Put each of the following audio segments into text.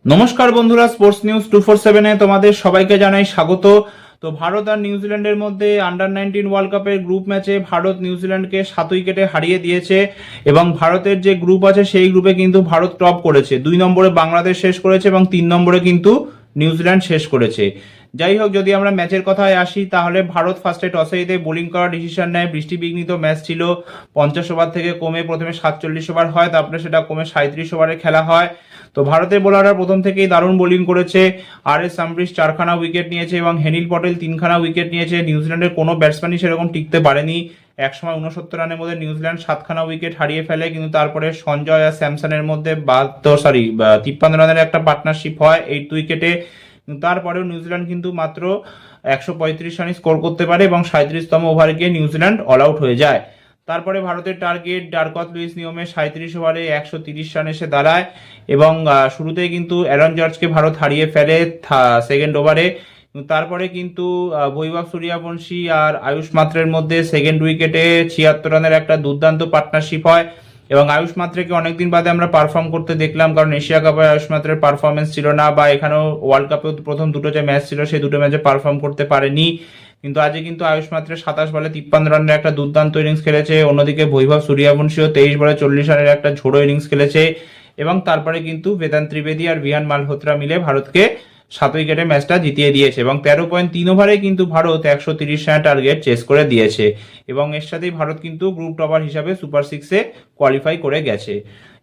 নমস্কার বন্ধুরা, sports news 247-এ তোমাদের সবাইকে জানাই স্বাগত। তো ভারত আর নিউজিল্যান্ডের মধ্যে আন্ডার-19 ওয়ার্ল্ড কাপের গ্রুপ ম্যাচে ভারত নিউজিল্যান্ডকে 7 উইকেটে হারিয়ে দিয়েছে এবং ভারতের যে গ্রুপ আছে সেই গ্রুপে কিন্তু ভারত টপ করেছে। 2 নম্বরে বাংলাদেশ শেষ করেছে এবং 3 নম্বরে কিন্তু নিউজিল্যান্ড শেষ করেছে। যাই হোক, যদি আমরা ম্যাচের কথায় আসি তাহলে ভারত ফার্স্টে টসে জিতে বোলিং করার ডিসিশন নেয়। বৃষ্টিবিঘ্নিত ম্যাচ ছিল, 50 ওভার থেকে কমে প্রথমে 47 ওভার হয়, তারপরে সেটা কমে 37 ওভারে খেলা হয়। তো ভারতের বোলাররা প্রথম থেকেই দারুণ বোলিং করেছে। আর.এস. সামরিস 4খানা উইকেট নিয়েছে এবং হেনিল পটেল 3খানা উইকেট নিয়েছে। নিউজিল্যান্ডের কোনো ব্যাটসম্যানই সেরকম টিকতে পারেনি। একসময় 69 রানের মধ্যে নিউজিল্যান্ড 7খানা উইকেট হারিয়ে ফেলে, কিন্তু তারপরে সঞ্জয় আর স্যামসনের মধ্যে 53 রানের একটা পার্টনারশিপ হয় 8 উইকেটে। তারপরেও নিউজিল্যান্ড কিন্তু মাত্র 135 রানই স্কোর করতে পারে এবং 37তম ওভারে গিয়ে নিউজিল্যান্ড অল আউট হয়ে যায়। তারপরে ভারতের টার্গেট ডারকথ লুইস নিয়মে 37 ওভারে 130 রান এসে দাঁড়ায় এবং শুরুতেই কিন্তু অ্যারন জর্জকে ভারত হারিয়ে ফেলে সেকেন্ড ওভারে। তারপরে কিন্তু বৈভব সূর্যবংশী আর আয়ুষ মাত্রের মধ্যে সেকেন্ড উইকেটে 76 রানের একটা দুর্দান্ত পার্টনারশিপ হয় এবং আয়ুষ মাত্রেকে অনেকদিন বাদে আমরা পারফর্ম করতে দেখলাম, কারণ এশিয়া কাপে আয়ুষ মাত্রের পারফরমেন্স ছিল না, বা এখানেও ওয়ার্ল্ড কাপেও প্রথম দুটো যে ম্যাচ ছিল সেই দুটো ম্যাচে পারফর্ম করতে পারেনি। কিন্তু আজকে কিন্তু আয়ুষ মাত্রে 27 বলে 53 রানের একটা দুর্দান্ত ইনিংস খেলেছে। অন্যদিকে বৈভব সূর্যবংশীও 23 বলে 40 রানের একটা ঝোড়ো ইনিংস খেলেছে এবং তারপরে কিন্তু বেদান্ত ত্রিবেদী আর ভিয়ান মালহোত্রা মিলে ভারতকে 7 উইকেটে ম্যাচটা জিতিয়ে দিয়েছে এবং 13.3 ওভারে কিন্তু ভারত 130 রানের টার্গেট চেস করে দিয়েছে এবং এর সাথেই ভারত কিন্তু গ্রুপ টপার হিসাবে সুপার 6-এ কোয়ালিফাই করে গেছে।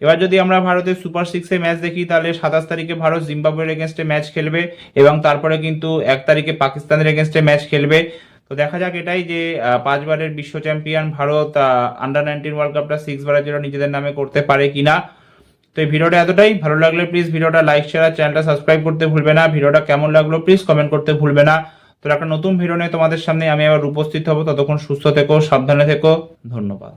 এবার যদি আমরা ভারতের সুপার 6-এ ম্যাচ দেখি তাহলে 27 তারিখে ভারত জিম্বাবুয়ের এগেনস্টে ম্যাচ খেলবে এবং তারপরে কিন্তু 1 তারিখে পাকিস্তানের এগেনস্টে ম্যাচ খেলবে। তো দেখা যাক এটাই যে 5 বারের বিশ্ব চ্যাম্পিয়ন ভারত আন্ডার-19 ওয়ার্ল্ড কাপটা 6 বারের জন্য নিজেদের নামে করতে পারে কিনা। তো এই ভিডিওটা এতটাই। ভালো লাগলে প্লিজ ভিডিওটা লাইক, শেয়ার আর চ্যানেলটা সাবস্ক্রাইব করতে ভুলবে না। ভিডিওটা কেমন লাগলো প্লিজ কমেন্ট করতে ভুলবে না। তো একটা নতুন ভিডিও নিয়ে তোমাদের সামনে আমি আবার উপস্থিত হব। ততক্ষণ সুস্থ থেকো, সাবধানে থেকো। ধন্যবাদ।